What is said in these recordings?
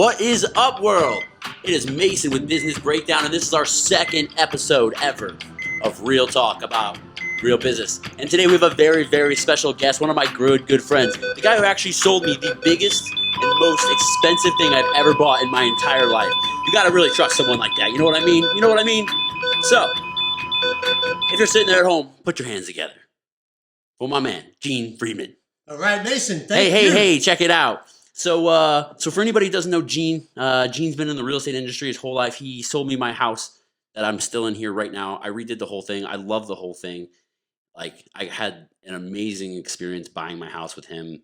What is up, world? It is Mason with Business Breakdown, and this is our second episode ever of Real Talk about real business. And today we have a very, very special guest, one of my good friends, the guy who actually sold me the biggest and most expensive thing I've ever bought in my entire life. You gotta really trust someone like that, you know what I mean? You know what I mean? So, if you're sitting there at home, put your hands together for my man, Gene Friedman. All right, Mason, thank you. Hey, check it out. So for anybody who doesn't know Gene, Gene's been in the real estate industry his whole life. He sold me my house that I'm still in here right now. I redid the whole thing. I love the whole thing. Like, I had an amazing experience buying my house with him,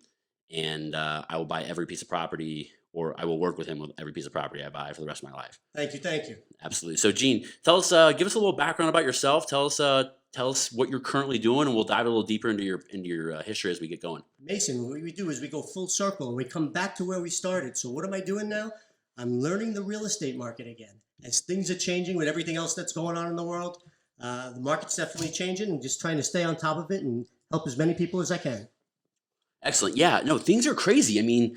and I will buy every piece of property, or I will work with him with every piece of property I buy for the rest of my life. Thank you. Absolutely. So, Gene, tell us, give us a little background about yourself. Tell us what you're currently doing, and we'll dive a little deeper into your history as we get going. Mason, what we do is we go full circle and we come back to where we started. So what am I doing now? I'm learning the real estate market again. As things are changing with everything else that's going on in the world, the market's definitely changing, and just trying to stay on top of it and help as many people as I can. Excellent. Yeah, no, things are crazy. I mean,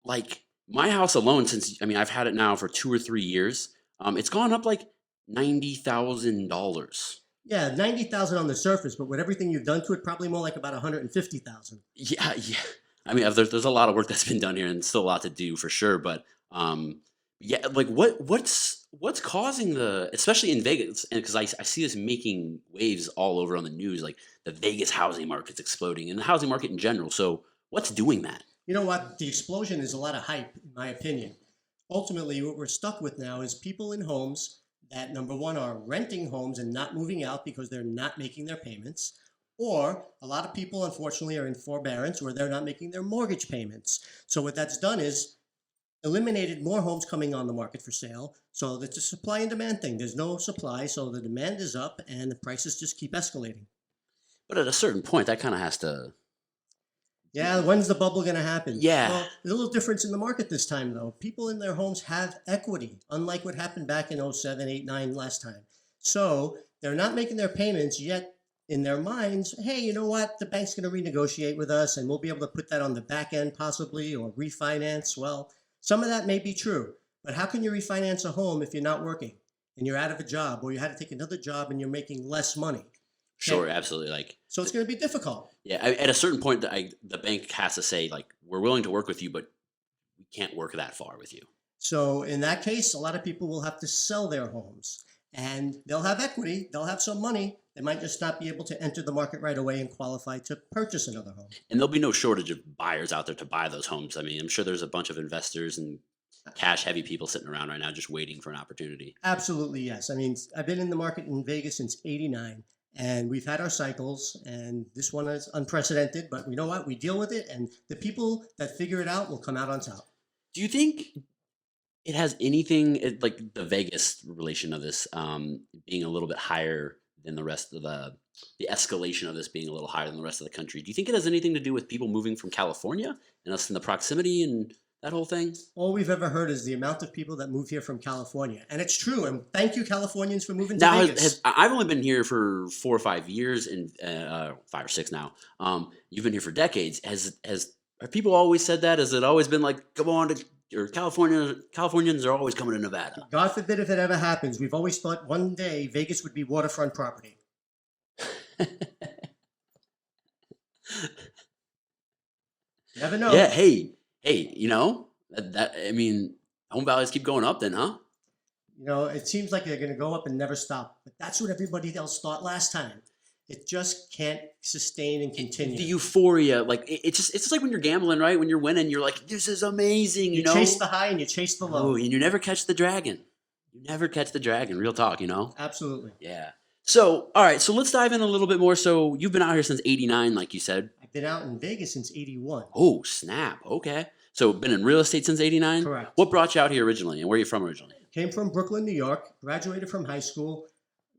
like, my house alone, I've had it now for 2 or 3 years. It's gone up like $90,000. Yeah, 90,000 on the surface, but with everything you've done to it, probably more like about 150,000. Yeah. I mean, there's a lot of work that's been done here, and still a lot to do for sure. But yeah, like what's causing especially in Vegas, and because I see this making waves all over on the news, like the Vegas housing market's exploding, and the housing market in general. So what's doing that? You know what? The explosion is a lot of hype, in my opinion. Ultimately, what we're stuck with now is people in homes that, number one, are renting homes and not moving out because they're not making their payments. Or a lot of people, unfortunately, are in forbearance where they're not making their mortgage payments. So what that's done is eliminated more homes coming on the market for sale. So that's a supply and demand thing. There's no supply, so the demand is up and the prices just keep escalating. But at a certain point, that kind of has to. Yeah, when's the bubble going to happen? Yeah. Well, there's a little difference in the market this time, though. People in their homes have equity, unlike what happened back in 07, 8, 9 last time. So they're not making their payments, yet in their minds, hey, you know what? The bank's going to renegotiate with us, and we'll be able to put that on the back end possibly, or refinance. Well, some of that may be true, but how can you refinance a home if you're not working and you're out of a job, or you had to take another job and you're making less money? Sure, absolutely. So it's going to be difficult. Yeah, at a certain point, the bank has to say, like, we're willing to work with you, but we can't work that far with you. So in that case, a lot of people will have to sell their homes, and they'll have equity, they'll have some money. They might just not be able to enter the market right away and qualify to purchase another home. And there'll be no shortage of buyers out there to buy those homes. I mean, I'm sure there's a bunch of investors and cash-heavy people sitting around right now just waiting for an opportunity. Absolutely, yes. I mean, I've been in the market in Vegas since '89. And we've had our cycles, and this one is unprecedented, but you know what? We deal with it, and the people that figure it out will come out on top. Do you think it has anything, like the Vegas relation of this being a little bit higher than the rest of the escalation of this being a little higher than the rest of the country? Do you think it has anything to do with people moving from California and us in the proximity and that whole thing? All we've ever heard is the amount of people that move here from California. And it's true. And thank you, Californians, for moving to Vegas. I've only been here for 4 or 5 years, and 5 or 6 now. You've been here for decades. Have people always said that? Has it always been like, come on to, or Californians are always coming to Nevada? God forbid if it ever happens. We've always thought one day Vegas would be waterfront property. Never know. Yeah, hey, you know, I mean, home values keep going up then, huh? You know, it seems like they're going to go up and never stop. But that's what everybody else thought last time. It just can't sustain and continue. The euphoria, like, it's just like when you're gambling, right? When you're winning, you're like, this is amazing, you know? You chase the high and you chase the low. Oh, and you never catch the dragon. Real talk, you know? Absolutely. Yeah. So, all right, so let's dive in a little bit more. So you've been out here since '89, like you said. I've been out in Vegas since '81. Oh, snap. Okay. So been in real estate since '89? Correct. What brought you out here originally, and where are you from originally? Came from Brooklyn, New York, graduated from high school.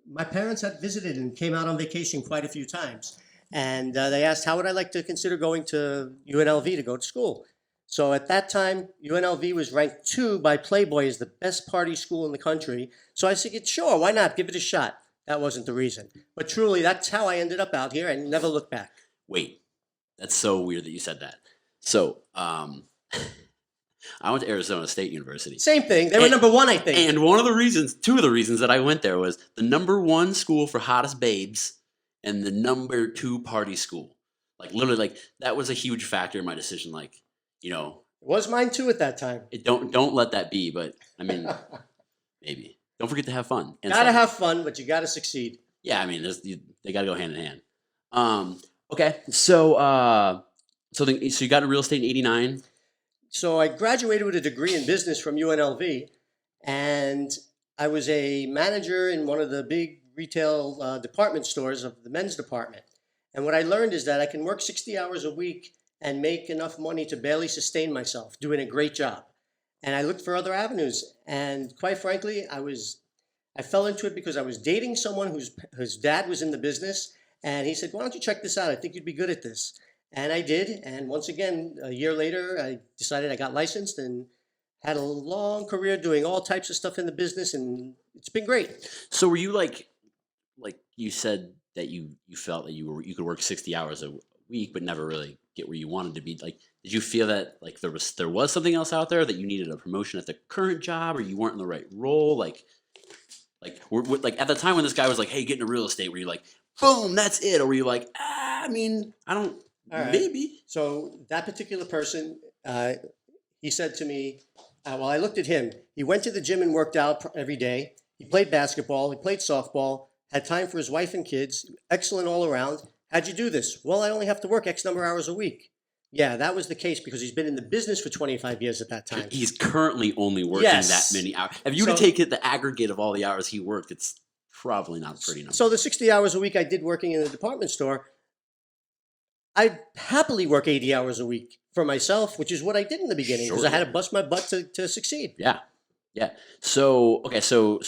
My parents had visited and came out on vacation quite a few times. And they asked, how would I like to consider going to UNLV to go to school? So at that time, UNLV was ranked 2 by Playboy as the best party school in the country. So I said, sure, why not? Give it a shot. That wasn't the reason. But truly, that's how I ended up out here and never looked back. Wait, that's so weird that you said that. So, I went to Arizona State University. Same thing. They were number one, I think. And two of the reasons that I went there was the number one school for hottest babes and the number two party school. Like literally, like that was a huge factor in my decision. Like, you know, It was mine too at that time. don't let that be. But I mean, maybe don't forget to have fun. And Gotta so, have fun, but you gotta succeed. yeah, I mean, they got to go hand in hand. Okay, so so you got into real estate in '89. So I graduated with a degree in business from UNLV, and I was a manager in one of the big retail department stores of the men's department. And what I learned is that I can work 60 hours a week and make enough money to barely sustain myself, doing a great job. And I looked for other avenues. And quite frankly, I fell into it because I was dating someone whose dad was in the business. And he said, why don't you check this out? I think you'd be good at this. And I did. And once again, a year later, I decided I got licensed and had a long career doing all types of stuff in the business. And it's been great. So were you like you said that you felt that you could work 60 hours a week, but never really get where you wanted to be? Like, did you feel that like there was something else out there, that you needed a promotion at the current job, or you weren't in the right role? Like at the time when this guy was like, hey, get into real estate, were you like, boom, that's it? Or were you like, I mean, I don't, All right. maybe. So that particular person, he said to me, well, I looked at him. He went to the gym and worked out every day. He played basketball. He played softball. Had time for his wife and kids. Excellent all around. How'd you do this? Well, I only have to work X number of hours a week. Yeah, that was the case because he's been in the business for 25 years at that time. He's currently only working Yes. that many hours. If you were to take it, the aggregate of all the hours he worked, it's probably not a pretty number. So the 60 hours a week I did working in the department store, I'd happily work 80 hours a week for myself, which is what I did in the beginning because I had to bust my butt to succeed. Yeah. Yeah. So, okay. So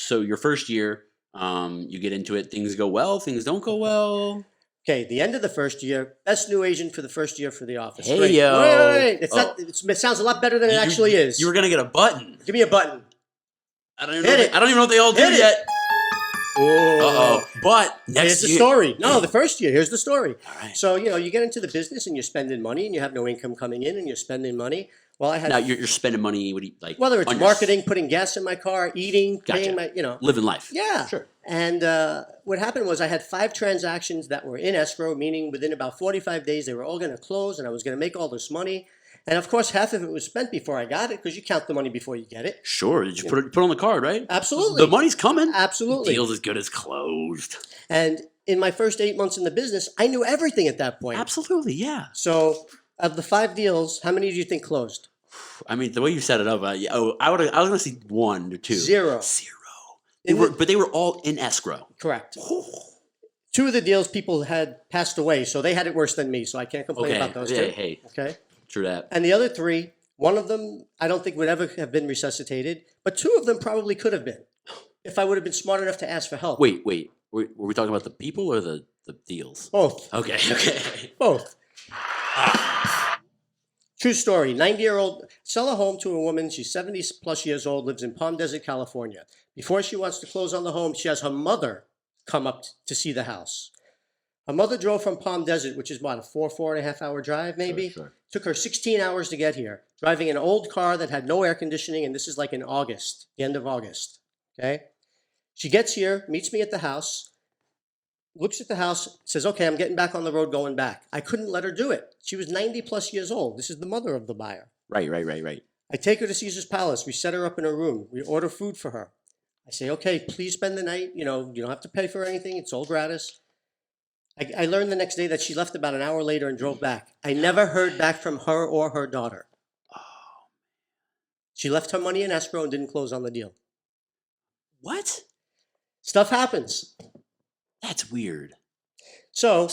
your first year, you get into it, things go well, things don't go well. Okay, the end of the first year, best new agent for the first year for the office. Hey, Great. yo. Wait. It's not, it sounds a lot better than it actually is. You were going to get a button. Give me a button. I don't even know what they all do Hit it. yet. Oh. But next Here's the year. story. No, the first year. Here's the story. All right. So, you get into the business and you're spending money and you have no income coming in and you're spending money. Well, I had Now you're spending money, what do you, like? whether it's on your- marketing, putting gas in my car, eating, paying my, Living life. Yeah. Sure. And what happened was I had 5 transactions that were in escrow, meaning within about 45 days they were all going to close and I was going to make all this money. And of course, half of it was spent before I got it because you count the money before you get it. Sure. Did you put it on the card, right? Absolutely. The money's coming. Absolutely. The deal's as good as closed. And in my first 8 months in the business, I knew everything at that point. Absolutely, yeah. So of the 5 deals, how many do you think closed? I mean, the way you set it up, I was going to see 1 or 2. Zero. But they were all in escrow. Correct. 2 of the deals people had passed away, so they had it worse than me, so I can't complain about those 2. Hey, Okay. true that. And the other 3, one of them I don't think would ever have been resuscitated, but 2 of them probably could have been if I would have been smart enough to ask for help. Wait. Were we talking about the people or the deals? Both. Okay. Both. True story. 90-year-old sell a home to a woman. She's 70 plus years old, lives in Palm Desert, California. Before she wants to close on the home, she has her mother come up to see the house. Her mother drove from Palm Desert, which is what, a 4.5 hour drive maybe? Sure. Took her 16 hours to get here, driving an old car that had no air conditioning, and this is like in August, the end of August, okay? She gets here, meets me at the house, looks at the house, says, okay, I'm getting back on the road going back. I couldn't let her do it. She was 90 plus years old. This is the mother of the buyer. Right. I take her to Caesar's Palace. We set her up in her room. We order food for her. I say, okay, please spend the night. You don't have to pay for anything. It's all gratis. I learned the next day that she left about an hour later and drove back. I never heard back from her or her daughter. Oh. She left her money in escrow and didn't close on the deal. What? Stuff happens. That's weird. So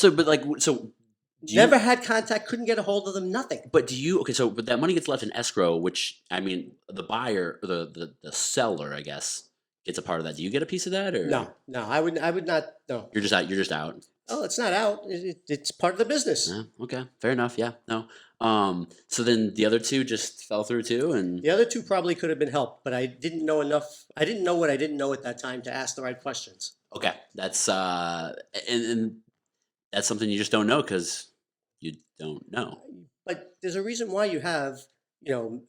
never had contact, couldn't get a hold of them, nothing. But but that money gets left in escrow, which, I mean, the buyer, or the seller, I guess, gets a part of that. Do you get a piece of that, or No, I would not. No. You're just out. Oh, it's not out. It's part of the business. Yeah, okay, fair enough. Yeah, no. So then the other 2 just fell through too, and The other 2 probably could have been helped, but I didn't know enough. I didn't know what I didn't know at that time to ask the right questions. okay, that's and that's something you just don't know because you don't know. But there's a reason why you have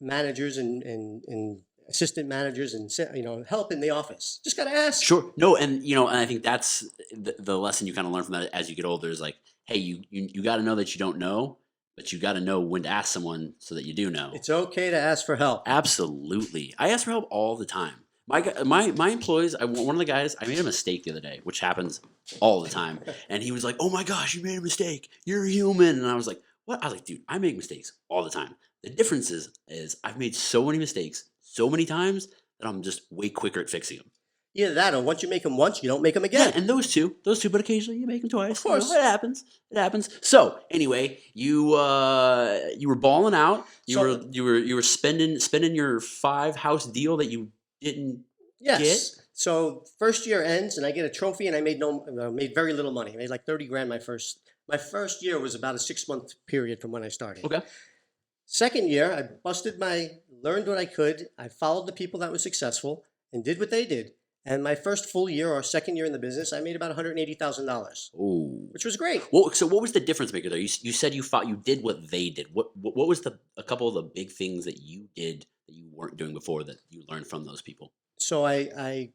managers and assistant managers and help in the office. Just gotta ask. Sure. No, and I think that's the lesson you kind of learn from that as you get older is like, hey, you got to know that you don't know, but you got to know when to ask someone so that you do know. It's okay to ask for help. Absolutely. I ask for help all the time. My employees, one of the guys, I made a mistake the other day, which happens all the time. And he was like, "Oh my gosh, you made a mistake. You're human." And I was like, "What?" I was like, "Dude, I make mistakes all the time. The difference is I've made so many mistakes so many times that I'm just way quicker at fixing them." Either that, or once you make them once, you don't make them Yeah, again. and those two, but occasionally you make them twice. Of course. It happens. It happens. So anyway, you were balling out. You were spending your 5 house deal that you didn't Yes. get. So first year ends, and I get a trophy, and I made very little money. I made like 30 grand my first year was about a 6 month period from when I started. Okay. Second year, I learned what I could. I followed the people that were successful and did what they did. And my first full year or second year in the business, I made about $180,000, Oh. which was great. Well, so what was the difference maker though? You said you did what they did. What was a couple of the big things that you did that you weren't doing before that you learned from those people? So I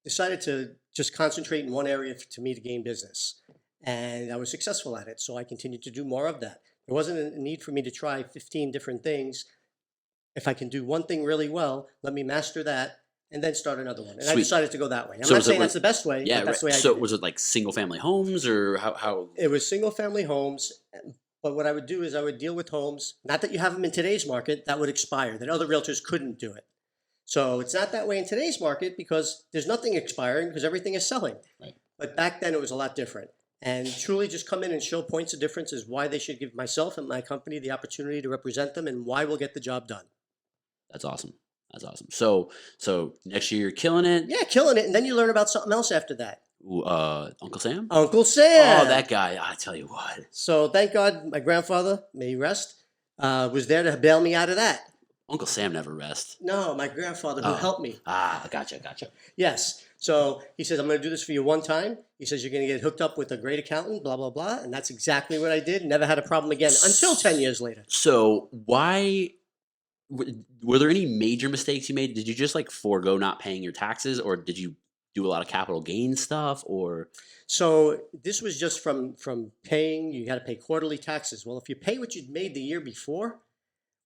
decided to just concentrate in one area to me to gain business. And I was successful at it. So I continued to do more of that. There wasn't a need for me to try 15 different things. If I can do one thing really well, let me master that and then start another one. And I Sweet. decided to go that way. I'm So not was it saying like- that's the best way, Yeah, but that's the way right. I So did was it like single family homes or how? it. It was single family homes. But what I would do is I would deal with homes, not that you have them in today's market, that would expire, that other realtors couldn't do it. So it's not that way in today's market because there's nothing expiring because everything is selling. Right. But back then it was a lot different. And truly just come in and show points of difference is why they should give myself and my company the opportunity to represent them and why we'll get the job done. That's awesome. That's awesome. So next year you're killing it. Yeah, killing it. And then you learn about something else after that. Ooh, Uncle Sam. Uncle Sam. Oh, that guy! I tell you what. So thank God my grandfather, may he rest, was there to bail me out of that. Uncle Sam never rests. No, my grandfather who Oh. helped me. Gotcha. Yes. So he says, I'm going to do this for you one time. He says, you're going to get hooked up with a great accountant, blah, blah, blah. And that's exactly what I did. Never had a problem again until 10 years later. So why were there any major mistakes you made? Did you just like forego not paying your taxes, or did you do a lot of capital gain stuff, or? So this was just from paying, you got to pay quarterly taxes. Well, if you pay what you'd made the year before,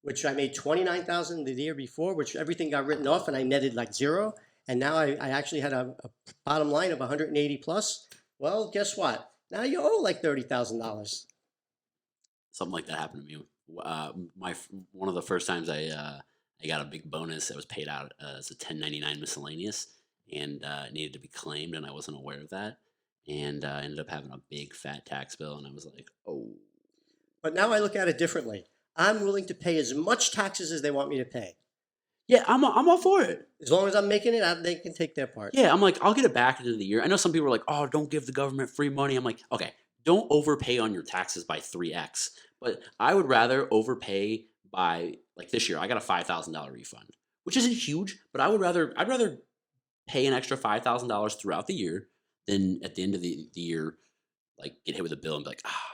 which I made $29,000 the year before, which everything got written off and I netted like zero. And now I actually had a bottom line of 180 plus. Well, guess what? Now you owe like $30,000. Something like that happened to me. One of the first times I got a big bonus that was paid out as a 1099 miscellaneous, and it needed to be claimed, and I wasn't aware of that, and I ended up having a big fat tax bill, and I was like, oh. But now I look at it differently. I'm willing to pay as much taxes as they want me to pay. Yeah, I'm all for it. As long as I'm making it out, they can take their part. Yeah, I'm like, I'll get it back at the end of the year. I know some people are like, oh, don't give the government free money. I'm like, okay, don't overpay on your taxes by 3x. But I would rather overpay by, like this year, I got a $5,000 refund, which isn't huge, but I'd rather pay an extra $5,000 throughout the year than at the end of the year, like get hit with a bill and be like, ah.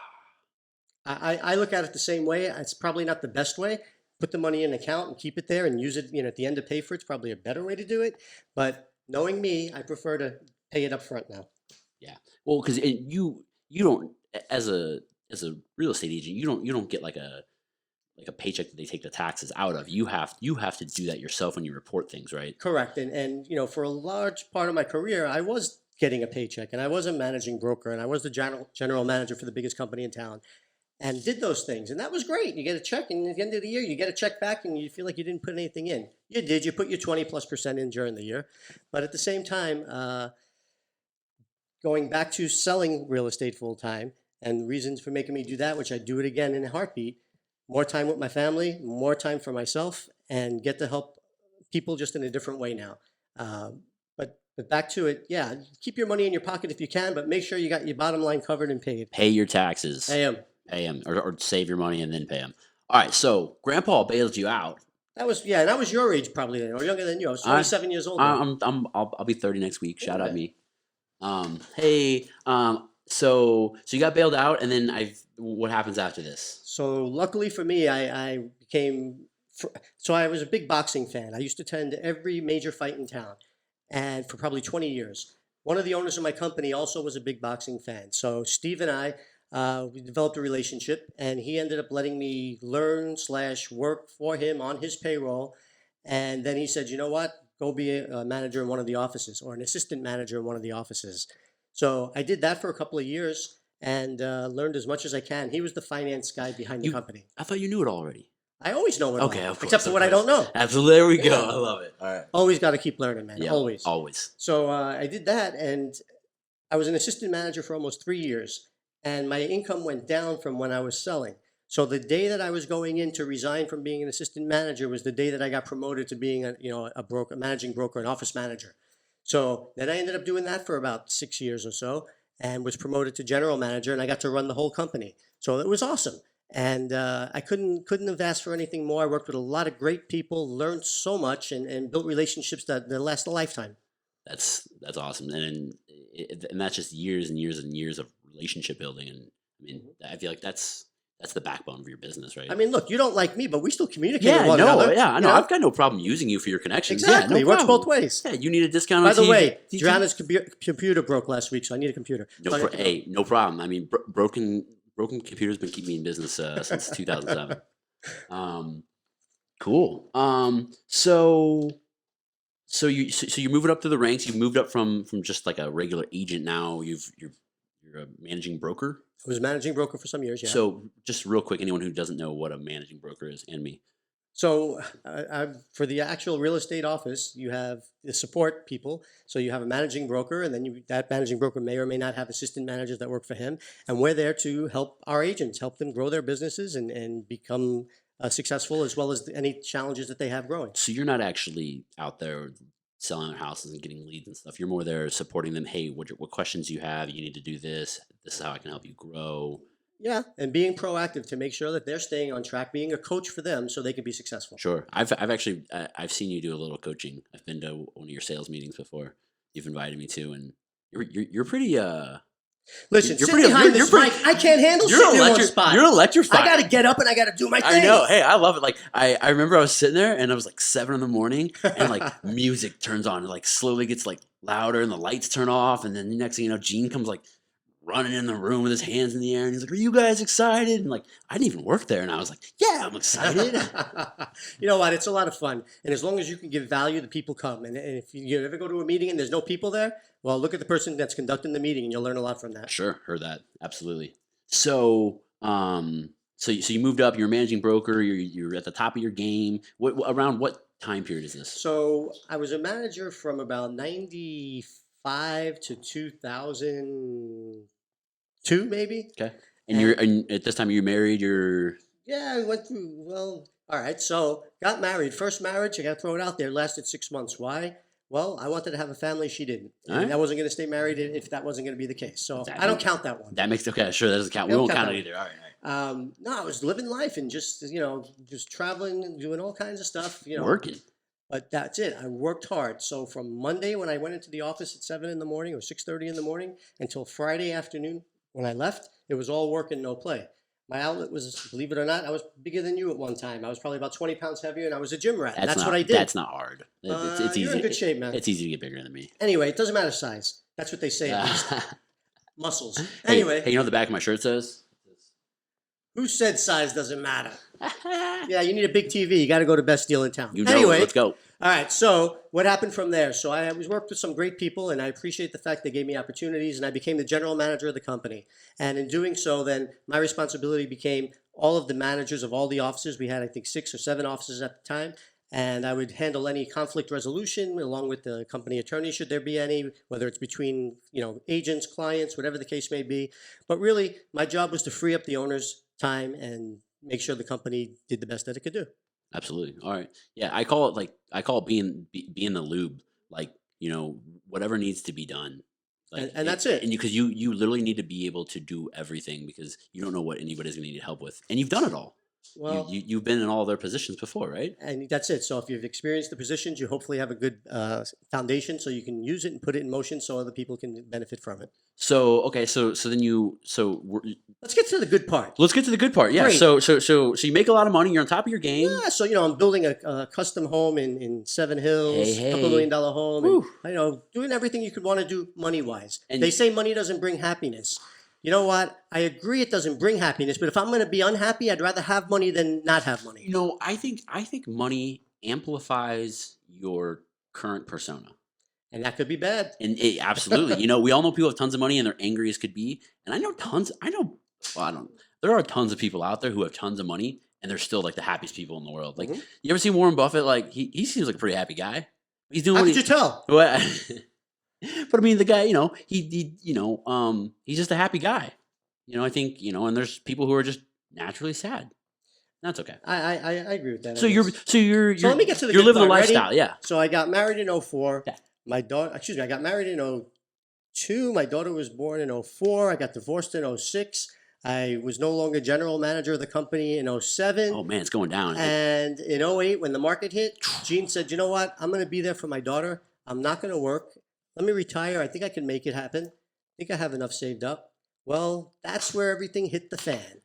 I look at it the same way. It's probably not the best way. Put the money in an account and keep it there and use it, at the end to pay for it. It's probably a better way to do it. But knowing me, I prefer to pay it up front now. Yeah. Well, because you don't, as a real estate agent, you don't get like a paycheck that they take the taxes out of. You have to do that yourself when you report things, right? Correct. And for a large part of my career, I was getting a paycheck and I was a managing broker and I was the general manager for the biggest company in town. And did those things. And that was great. You get a check, and at the end of the year, you get a check back, and you feel like you didn't put anything in. You did. You put your 20+% in during the year. But at the same time, going back to selling real estate full time, and the reasons for making me do that, which I do it again in a heartbeat, more time with my family, more time for myself, and get to help people just in a different way now. But back to it, yeah, keep your money in your pocket if you can, but make sure you got your bottom line covered and paid. Pay your taxes. Pay 'em. Pay them, or save your money and then pay them. All right, so Grandpa bailed you out. That was and I was your age probably then, or younger than you. I was 27 years old. I'll be 30 next week. Shout out Okay. me. So you got bailed out, and then what happens after this? So luckily for me, I became, so I was a big boxing fan. I used to attend every major fight in town, and for probably 20 years. One of the owners of my company also was a big boxing fan. So Steve and I, we developed a relationship, and he ended up letting me learn slash work for him on his payroll. And then he said, you know what? Go be a manager in one of the offices or an assistant manager in one of the offices. So I did that for a couple of years and learned as much as I can. He was the finance guy behind the You, company. I thought you knew it already. I always know it Okay, all, of course, except for of what I course. don't know. Absolutely. There we go. Yeah. I love it. All right. Always got to keep learning, man. Yeah. Always. Always. So I did that, and I was an assistant manager for almost 3 years, and my income went down from when I was selling. So the day that I was going in to resign from being an assistant manager was the day that I got promoted to being a broker, a managing broker, an office manager. So then I ended up doing that for about 6 years or so, and was promoted to general manager, and I got to run the whole company. So it was awesome. And I couldn't have asked for anything more. I worked with a lot of great people, learned so much, and built relationships that last a lifetime. That's awesome, and that's just years and years and years of relationship building, and I mean, I feel like that's the backbone of your business, right? I mean, look, you don't like me, but we still communicate with Yeah, one no, another. yeah, I you know. I've got no problem using you for your connections. Exactly. Yeah, no Works problem. both ways. Yeah, you need a discount By on the TV. way, Joanna's computer broke last week, so I need a computer. No, So I have to go. hey, no problem. I mean, broken computers been keeping me in business since 2007. Cool. So you're moving up to the ranks. You've moved up from just like a regular agent now. You're a managing broker. I was managing broker for some years, yeah. So just real quick, anyone who doesn't know what a managing broker is, and me. So for the actual real estate office, you have the support people. So you have a managing broker, and then that managing broker may or may not have assistant managers that work for him. And we're there to help our agents, help them grow their businesses and become successful, as well as any challenges that they have growing. So you're not actually out there selling their houses and getting leads and stuff. You're more there supporting them. Hey, what questions you have? You need to do this. This is how I can help you grow. Yeah, and being proactive to make sure that they're staying on track, being a coach for them so they can be successful. Sure. I've actually I've seen you do a little coaching. I've been to one of your sales meetings before. You've invited me to, and you're pretty Listen, You're sit pretty- behind you're this pretty- mic. I can't handle you're sitting in one spot. You're electrified. I got to get up and I got to do my thing. I know. Hey, I love it. Like I remember I was sitting there and it was like 7 in the morning and like music turns on and like slowly gets like louder and the lights turn off and then the next thing you know, Gene comes like running in the room with his hands in the air and he's like, "Are you guys excited?" And like I didn't even work there and I was like, "Yeah, I'm excited." You know what? It's a lot of fun. And as long as you can give value, the people come. And if you ever go to a meeting and there's no people there, well, look at the person that's conducting the meeting and you'll learn a lot from that. Sure, heard that. Absolutely. So, so you moved up. You're a managing broker. You're at the top of your game. Around what time period is this? So I was a manager from about 95 to 2002, maybe. Okay. And at this time you're married. Yeah, I went through, well, all right. So got married. First marriage, I got to throw it out there, lasted 6 months. Why? Well, I wanted to have a family. She didn't. All right. And I wasn't going to stay married if that wasn't going to be the case. So That I don't makes- count that one. That makes okay. Sure, that doesn't count. We Don't won't count count it that. either. All right. All right. No, I was living life and just, just traveling and doing all kinds of stuff, Working. But that's it. I worked hard. So from Monday when I went into the office at 7 in the morning or 6:30 in the morning until Friday afternoon when I left, it was all work and no play. My outlet was, believe it or not, I was bigger than you at one time. I was probably about 20 pounds heavier and I was a gym rat. That's not, what I did. That's not hard. It's You're easy. in good shape, man. It's easy to get bigger than me. Anyway, it doesn't matter size. That's what they say at least. Muscles. Hey, Anyway, hey, you know what the back of my shirt says? who said size doesn't matter? Yeah, you need a big TV. You got to go to best deal in town. You know. Anyway, Let's go. all right, so what happened from there? So I was worked with some great people, and I appreciate the fact they gave me opportunities, and I became the general manager of the company. And in doing so, then my responsibility became all of the managers of all the offices. We had, I think, 6 or 7 offices at the time, and I would handle any conflict resolution along with the company attorney, should there be any, whether it's between agents, clients, whatever the case may be. But really, my job was to free up the owner's time and make sure the company did the best that it could do. Absolutely. All right. Yeah, I call it being the lube. Like whatever needs to be done. Like, And that's it. And because you literally need to be able to do everything because you don't know what anybody's going to need help with, and you've done it all. Well, You've been in all their positions before, right? and that's it. So if you've experienced the positions, you hopefully have a good foundation so you can use it and put it in motion so other people can benefit from it. So okay, so then Let's get to the good part. let's get to the good part. Yeah. Great. So you make a lot of money. You're on top of your game. Yeah, so I'm building a custom home in Seven Hills, Hey, couple hey. $1 million home, Whew. and doing everything you could want to do money wise. And- They say money doesn't bring happiness. You know what? I agree it doesn't bring happiness, but if I'm going to be unhappy, I'd rather have money than not have money. I think money amplifies your current persona. And that could be bad. And absolutely, we all know people have tons of money and they're angry as could be. And I know, well, I don't. There are tons of people out there who have tons of money and they're still like the happiest people in the world. Like, you ever see Warren Buffett? Like, he seems like a pretty happy guy. He's doing How what could you tell? What? But I mean, the guy, he's just a happy guy. I think, and there's people who are just naturally sad. That's okay. I agree with that. So I you're guess. so let me get to the you're good living the part. Ready? lifestyle, yeah. So I got married in 04. Yeah. My daughter, excuse me, I got married in 02. My daughter was born in 04. I got divorced in 06. I was no longer general manager of the company in 07. Oh man, it's going down. And in 08, when the market hit, Gene said, you know what? I'm going to be there for my daughter. I'm not going to work. Let me retire. I think I can make it happen. I think I have enough saved up. Well, that's where everything hit the fan.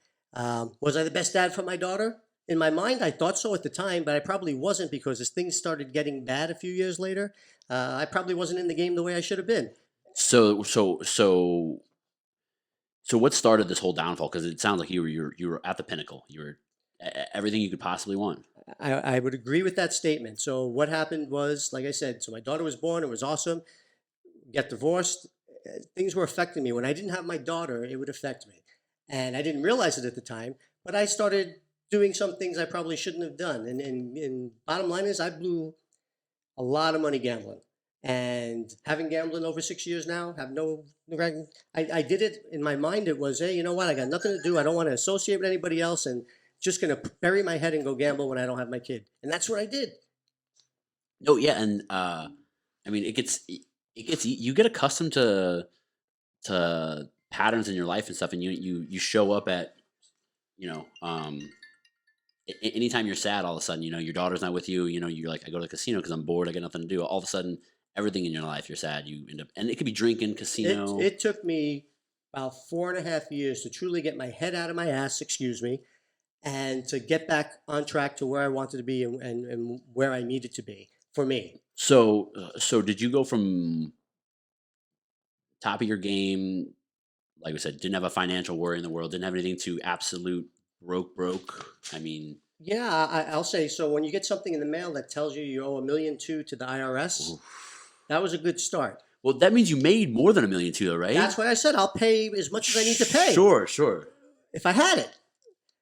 Was I the best dad for my daughter? In my mind, I thought so at the time, but I probably wasn't because as things started getting bad a few years later, I probably wasn't in the game the way I should have been. So what started this whole downfall? Because it sounds like you were at the pinnacle. You were everything you could possibly want. I would agree with that statement. So what happened was, like I said, so my daughter was born. It was awesome. Got divorced. Things were affecting me. When I didn't have my daughter, it would affect me. And I didn't realize it at the time, but I started doing some things I probably shouldn't have done. And bottom line is I blew a lot of money gambling. And having gambled over 6 years now, have no I did it in my mind. It was, hey, you know what? I got nothing to do. I don't want to associate with anybody else and just going to bury my head and go gamble when I don't have my kid. And that's what I did. No, yeah, and I mean it gets you get accustomed to patterns in your life and stuff, and you show up at anytime you're sad, all of a sudden your daughter's not with you. You're like, I go to the casino because I'm bored. I got nothing to do. All of a sudden, everything in your life you're sad. You end up, and it could be drinking, casino. It took me about 4.5 years to truly get my head out of my ass, excuse me, and to get back on track to where I wanted to be and where I needed to be for me. So did you go from top of your game, like we said, didn't have a financial worry in the world, didn't have anything, to absolute broke? I mean, Yeah, I'll say so. When you get something in the mail that tells you owe $1.2 million to the IRS, that was a good start. well, that means you made more than $1.2 million, though, right? That's what I said. I'll pay as much as I need to pay. Sure. If I had it.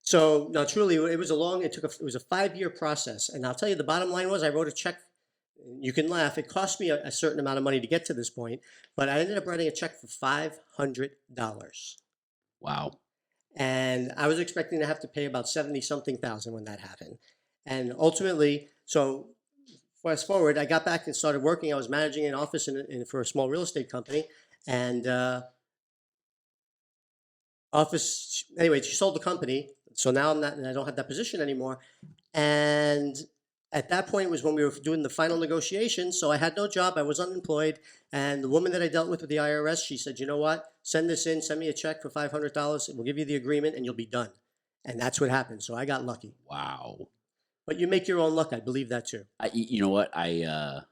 So no, truly, it was it was a 5-year process. And I'll tell you, the bottom line was I wrote a check. You can laugh. It cost me a certain amount of money to get to this point, but I ended up writing a check for $500. Wow. And I was expecting to have to pay about 70 something thousand when that happened. And ultimately, so fast forward, I got back and started working. I was managing an office for a small real estate company, and anyway, she sold the company. So now I don't have that position anymore. And at that point was when we were doing the final negotiations. So I had no job. I was unemployed. And the woman that I dealt with the IRS, she said, you know what? Send this in. Send me a check for $500. We'll give you the agreement and you'll be done. And that's what happened. So I got lucky. Wow. But you make your own luck. I believe that too. You know what? I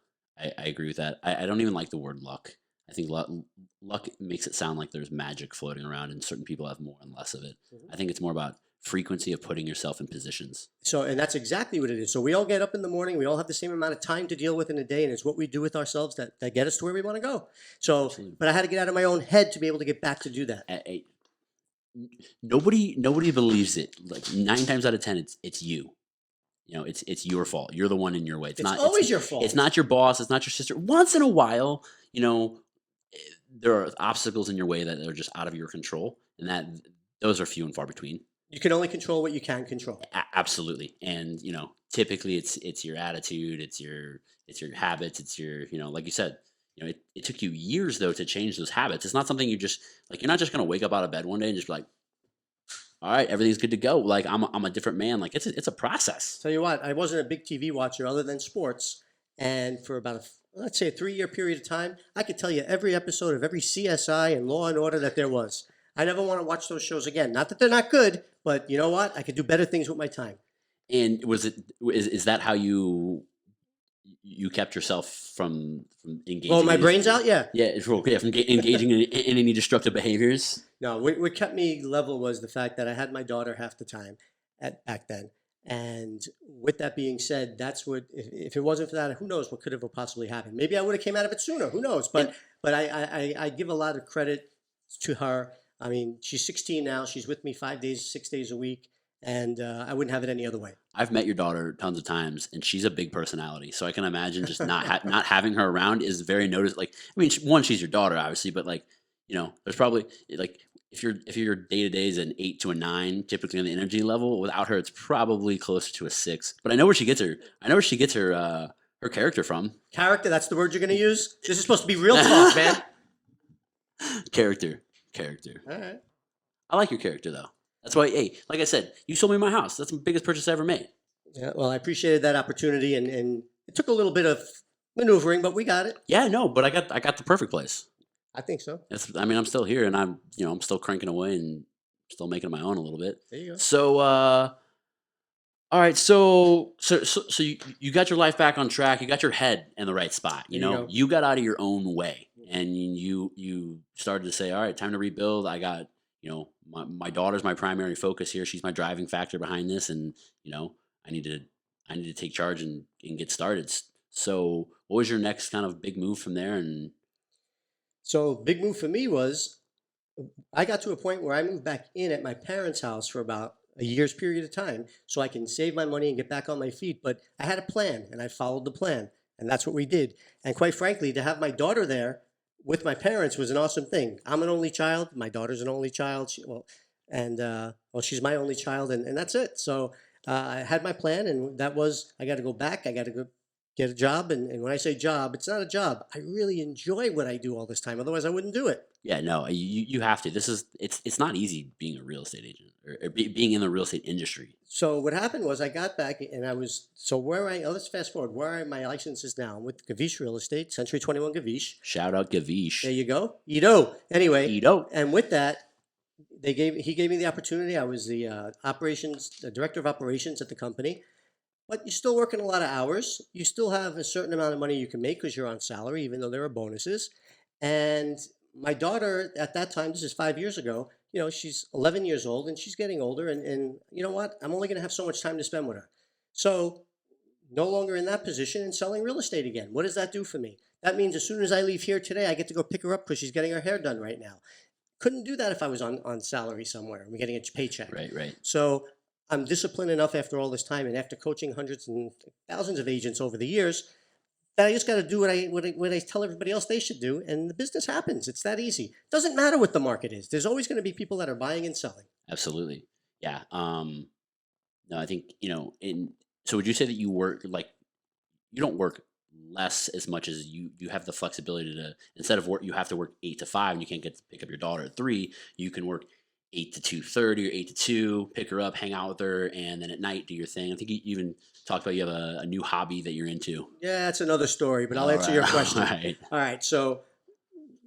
agree with that. I don't even like the word luck. I think luck makes it sound like there's magic floating around and certain people have more and less of it. Mhm. I think it's more about frequency of putting yourself in positions. So, and that's exactly what it is. So we all get up in the morning. We all have the same amount of time to deal with in a day. And it's what we do with ourselves that get us to where we want to go. So, Absolutely. but I had to get out of my own head to be able to get back to do that. Nobody believes it. Like 9 times out of 10, it's you. It's your fault. You're the one in your way. It's always your fault. It's not your boss. It's not your sister. Once in a while, there are obstacles in your way that are just out of your control, and those are few and far between. You can only control what you can control. Absolutely. And typically it's your attitude, it's your habits, it's your like you said, it took you years though to change those habits. It's not something you just like. You're not just going to wake up out of bed one day and just be like, all right, everything's good to go. Like I'm a different man. Like it's a process. Tell you what, I wasn't a big TV watcher other than sports, and for about let's say a 3 year period of time, I could tell you every episode of every CSI and Law and Order that there was. I never want to watch those shows again. Not that they're not good, but you know what? I could do better things with my time. And is that how you kept yourself from engaging? Oh, my in brain's out. Yeah. Yeah, it's real. Yeah, from engaging in any destructive behaviors. No, what kept me level was the fact that I had my daughter half the time back then. And with that being said, that's what if it wasn't for that, who knows what could have possibly happened. Maybe I would have came out of it sooner. Who knows? But I give a lot of credit to her. I mean, she's 16 now. She's with me 5 days, 6 days a week, and I wouldn't have it any other way. I've met your daughter tons of times, and she's a big personality. So I can imagine just not having her around is very noticeable. Like, I mean, one, she's your daughter, obviously, but like, there's probably like if your day to day is an 8 to a 9, typically on the energy level. Without her, it's probably closer to a 6. But I know where she gets her. I know where she gets her character from. Character. That's the word you're going to use. This is supposed to be real talk, man. Character. All right. I like your character though. That's why. Hey, like I said, you sold me my house. That's the biggest purchase I ever made. Yeah. Well, I appreciated that opportunity, and it took a little bit of maneuvering, but we got it. Yeah, no, but I got the perfect place. I think so. I mean, I'm still here, and I'm still cranking away and still making it my own a little bit. There you go. So, all right, so you got your life back on track. You got your head in the right spot. There you go. You got out of your own way, and you started to say, all right, time to rebuild. I got my daughter's my primary focus here. She's my driving factor behind this, and I need to take charge and get started. So, what was your next kind of big move from there? And So big move for me was I got to a point where I moved back in at my parents' house for about a year's period of time so I can save my money and get back on my feet. But I had a plan and I followed the plan. And that's what we did. And quite frankly, to have my daughter there with my parents was an awesome thing. I'm an only child. My daughter's an only child. She's my only child. And that's it. So I had my plan, and that was I got to go back. I got to go get a job. And when I say job, it's not a job. I really enjoy what I do all this time. Otherwise, I wouldn't do it. yeah, no, you have to. It's not easy being a real estate agent or being in the real estate industry. So what happened was I got back and let's fast forward. Where are my licenses now? I'm with Gavish Real Estate, Century 21 Gavish. Shout out Gavish. There you go. Ito. Anyway. Ito. And with that, he gave me the opportunity. I was the director of operations at the company. But you're still working a lot of hours. You still have a certain amount of money you can make because you're on salary, even though there are bonuses. And my daughter at that time, this is 5 years ago, she's 11 years old and she's getting older. And you know what? I'm only going to have so much time to spend with her. So no longer in that position and selling real estate again. What does that do for me? That means as soon as I leave here today, I get to go pick her up because she's getting her hair done right now. Couldn't do that if I was on salary somewhere and we're getting a paycheck. Right. So I'm disciplined enough after all this time and after coaching hundreds and thousands of agents over the years that I just got to do what I tell everybody else they should do, and the business happens. It's that easy. Doesn't matter what the market is. There's always going to be people that are buying and selling. Absolutely. Yeah. No, I think so would you say that you work like you don't work less as much as you have the flexibility to, instead of work you have to work 8 to 5 and you can't get to pick up your daughter at 3, you can work 8 to 2:30 or 8 to 2, pick her up, hang out with her, and then at night do your thing. I think you even talked about you have a new hobby that you're into. Yeah, that's another story, but I'll answer your question. All right. So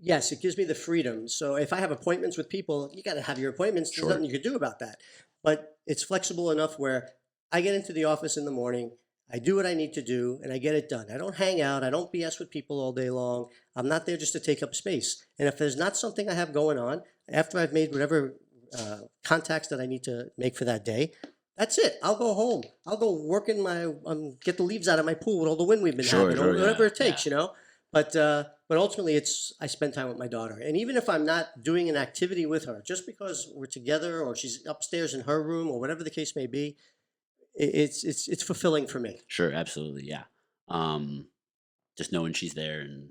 yes, it gives me the freedom. So if I have appointments with people, you got to have your appointments. There's nothing you can do about that. But it's flexible enough where I get into the office in the morning, I do what I need to do, and I get it done. I don't hang out. I don't BS with people all day long. I'm not there just to take up space. And if there's not something I have going on, after I've made whatever contacts that I need to make for that day, that's it. I'll go home. I'll go work in get the leaves out of my pool with all the wind we've been having, or whatever it takes, But ultimately, I spend time with my daughter. And even if I'm not doing an activity with her, just because we're together or she's upstairs in her room or whatever the case may be, it's fulfilling for me. Sure, absolutely, yeah. Just knowing she's there and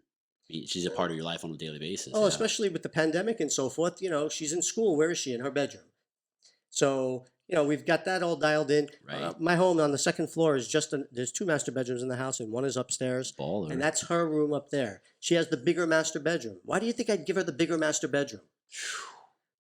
she's a part of your life on a daily basis. Oh, especially with the pandemic and so forth. She's in school. Where is she? In her bedroom. So we've got that all dialed in. Right. My home on the second floor is there's 2 master bedrooms in the house and one is upstairs. Baller. And that's her room up there. She has the bigger master bedroom. Why do you think I'd give her the bigger master bedroom?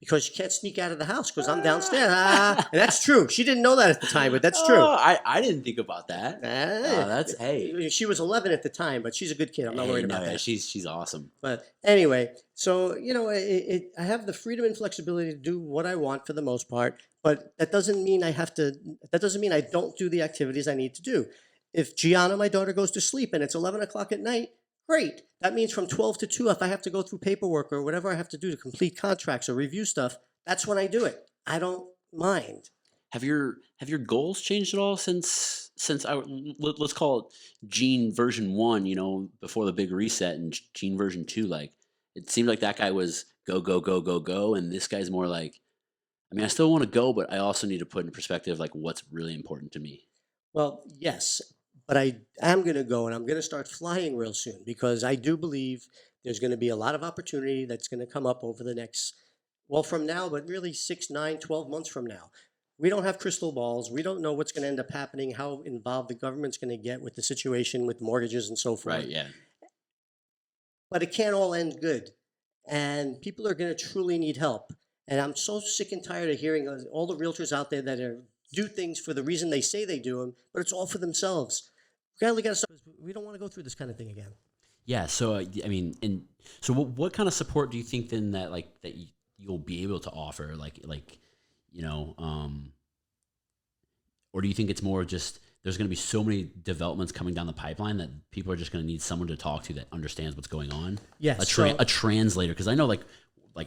because she can't sneak out of the house because I'm downstairs. And that's true. She didn't know that at the time, but that's true. Oh, I didn't think about that. That's hey. She was 11 at the time, but she's a good kid. I'm not worried about that. She's awesome. But anyway, so I have the freedom and flexibility to do what I want for the most part, but that doesn't mean I have to. That doesn't mean I don't do the activities I need to do. If Gianna, my daughter, goes to sleep and it's 11 o'clock at night, great. That means from 12 to 2, if I have to go through paperwork or whatever I have to do to complete contracts or review stuff, that's when I do it. I don't mind. Have your goals changed at all since let's call it Gene version 1, before the big reset, and Gene version 2? Like, it seemed like that guy was go go go go go, and this guy's more like, I mean, I still want to go, but I also need to put in perspective like what's really important to me. Well, yes, but I am going to go and I'm going to start flying real soon because I do believe there's going to be a lot of opportunity that's going to come up over the next, well, from now, but really 6, 9, 12 months from now. We don't have crystal balls. We don't know what's going to end up happening, how involved the government's going to get with the situation with mortgages and so forth. Right, yeah. But it can't all end good. And people are going to truly need help. And I'm so sick and tired of hearing all the realtors out there that do things for the reason they say they do them, but it's all for themselves. We don't want to go through this kind of thing again. Yeah. So I mean, and so what kind of support do you think then that you'll be able to offer, or do you think it's more just there's going to be so many developments coming down the pipeline that people are just going to need someone to talk to that understands what's going on? Yes. A translator, because I know like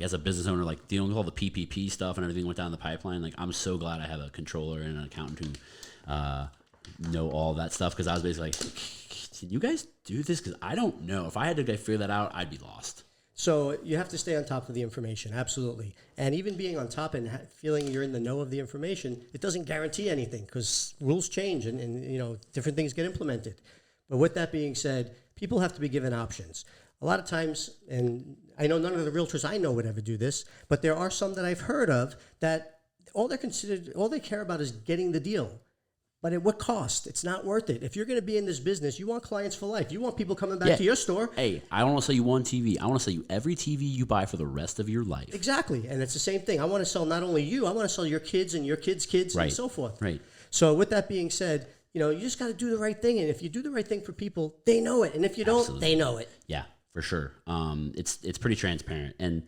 as a business owner, like dealing with all the PPP stuff and everything went down the pipeline, like I'm so glad I have a controller and an accountant who know all that stuff, because I was basically like, can you guys do this? Because I don't know. If I had to figure that out, I'd be lost. So you have to stay on top of the information, absolutely. And even being on top and feeling you're in the know of the information, it doesn't guarantee anything because rules change and different things get implemented. But with that being said, people have to be given options. A lot of times, and I know none of the realtors I know would ever do this, but there are some that I've heard of that all they care about is getting the deal. But at what cost? It's not worth it. If you're going to be in this business, you want clients for life. You want people coming back to your store. Hey, I don't want to sell you one TV. I want to sell you every TV you buy for the rest of your life. Exactly. And it's the same thing. I want to sell not only you, I want to sell your kids and your kids' kids and so forth. Right. So with that being said, you just got to do the right thing. And if you do the right thing for people, they know it. And if you don't, they know it. Yeah, for sure. It's pretty transparent. And,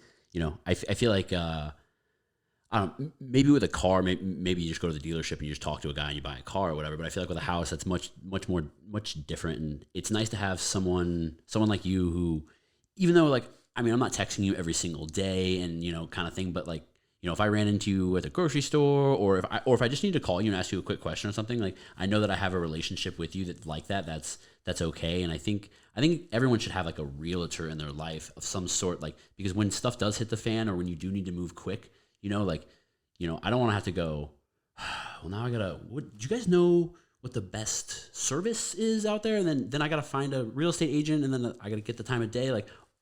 I feel like... maybe with a car, maybe you just go to the dealership and you just talk to a guy and you buy a car or whatever. But I feel like with a house, that's much different. And it's nice to have someone like you who, even though I'm not texting you every single day and, kind of thing, but if I ran into you at the grocery store or if I just need to call you and ask you a quick question or something, I know that I have a relationship with you that's okay. And I think everyone should have a realtor in their life of some sort, because when stuff does hit the fan or when you do need to move quick, I don't want to have to go, well, now do you guys know what the best service is out there? And then I got to find a real estate agent and then I got to get the time of day.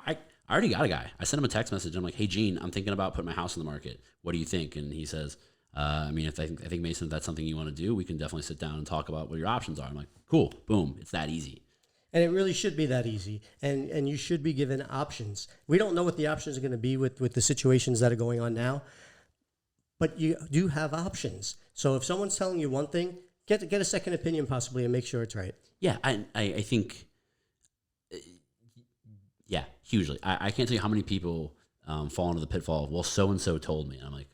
I already got a guy. I sent him a text message. I'm like, hey, Gene, I'm thinking about putting my house on the market. What do you think? And he says, I think Mason, if that's something you want to do, we can definitely sit down and talk about what your options are. I'm like, cool, boom. It's that easy. And it really should be that easy. And you should be given options. We don't know what the options are going to be with the situations that are going on now. But you do have options. So if someone's telling you one thing, get a second opinion possibly and make sure it's right. Yeah, I think, hugely. I can't tell you how many people fall into the pitfall of, well, so-and-so told me. And I'm like,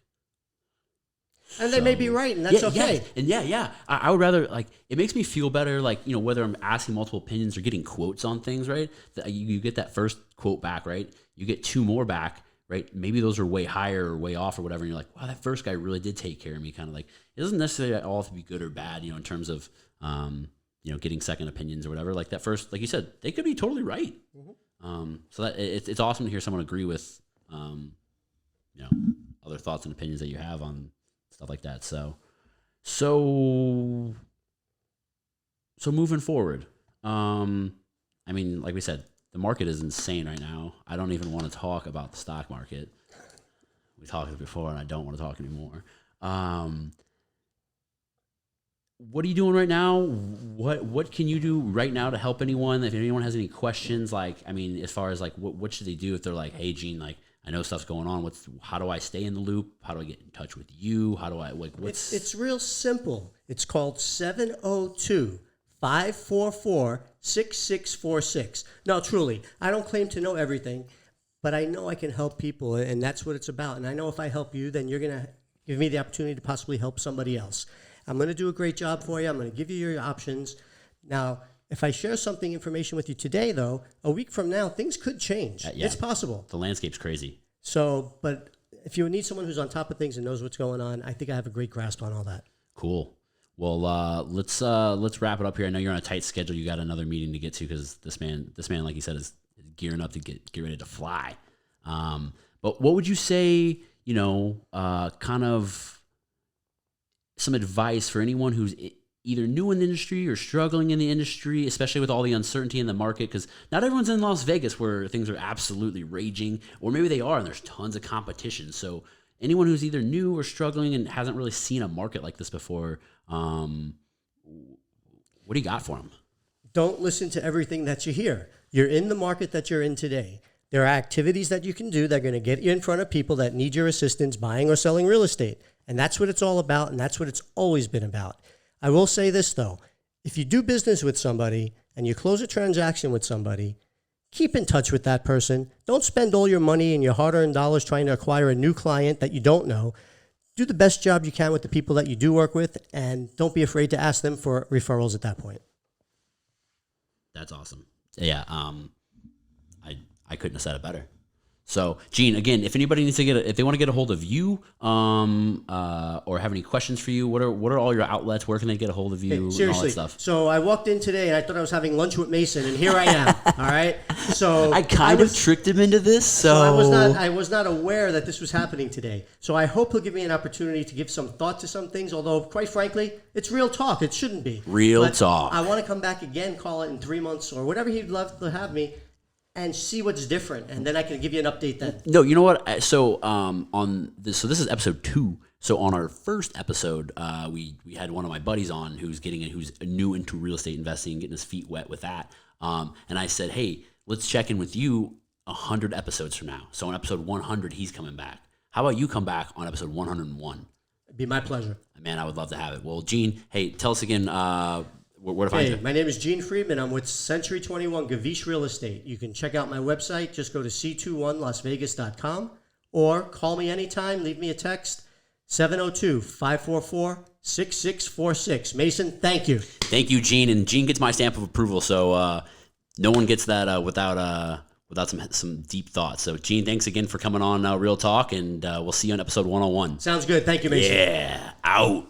and they may be right, and that's okay. Yeah. And I would rather, it makes me feel better, whether I'm asking multiple opinions or getting quotes on things, right? You get that first quote back, right? You get 2 more back. Right? Maybe those are way higher or way off or whatever. And you're like, wow, that first guy really did take care of me. Kind of it doesn't necessarily all have to be good or bad, in terms of, getting second opinions or whatever. That first, like you said, they could be totally right. Mm-hmm. So that it's awesome to hear someone agree with, other thoughts and opinions that you have on stuff like that. So moving forward, like we said, the market is insane right now. I don't even want to talk about the stock market. We talked before, and I don't want to talk anymore. What are you doing right now? What can you do right now to help anyone? If anyone has any questions, as far as what should they do if they're like, hey, Gene, I I know stuff's going on. How do I stay in the loop? How do I get in touch with you? How do I what's It's real simple. It's called 702-544-6646. No, truly, I don't claim to know everything, but I know I can help people, and that's what it's about. And I know if I help you, then you're going to give me the opportunity to possibly help somebody else. I'm going to do a great job for you. I'm going to give you your options. Now, if I share information with you today, though, a week from now, things could change. Yeah. It's possible. The landscape's crazy. So, but if you need someone who's on top of things and knows what's going on, I think I have a great grasp on all that. Cool. Well, let's wrap it up here. I know you're on a tight schedule. You got another meeting to get to because this man, like you said, is gearing up to get ready to fly. But what would you say? Kind of some advice for anyone who's either new in the industry or struggling in the industry, especially with all the uncertainty in the market, because not everyone's in Las Vegas where things are absolutely raging, or maybe they are and there's tons of competition. So anyone who's either new or struggling and hasn't really seen a market like this before, what do you got for them? Don't listen to everything that you hear. You're in the market that you're in today. There are activities that you can do that are going to get you in front of people that need your assistance buying or selling real estate. And that's what it's all about, and that's what it's always been about. I will say this, though. If you do business with somebody and you close a transaction with somebody, keep in touch with that person. Don't spend all your money and your hard-earned dollars trying to acquire a new client that you don't know. Do the best job you can with the people that you do work with, and don't be afraid to ask them for referrals at that point. That's awesome. Yeah, I couldn't have said it better. So, Gene, again, if anybody needs to if they want to get a hold of you, or have any questions for you, what are all your outlets? Where can they get a hold of you? Seriously. And all that stuff? So I walked in today and I thought I was having lunch with Mason, and here I am. All right. So I kind of tricked him into this. So I was not aware that this was happening today. So I hope he'll give me an opportunity to give some thought to some things. Although, quite frankly, it's real talk. It shouldn't be real talk. I want to come back again, call it in 3 months or whatever he'd love to have me, and see what's different, and then I can give you an update then. No, you know what? So on this, so this is episode 2. So on our first episode, we had one of my buddies on who's new into real estate investing, getting his feet wet with that. And I said, hey, let's check in with you 100 episodes from now. So on episode 100, he's coming back. How about you come back on episode 101? It'd be my pleasure. Man, I would love to have it. Well, Gene, hey, tell us again. Where to find you? My name is Gene Friedman. I'm with Century 21 Gavish Real Estate. You can check out my website. Just go to c21lasvegas.com or call me anytime. Leave me a text, 702-544-6646. Mason, thank you. Thank you, Gene. And Gene gets my stamp of approval, so no one gets that without some deep thoughts. So, Gene, thanks again for coming on Real Talk, and we'll see you on episode 101. Sounds good. Thank you, Mason. Yeah, out.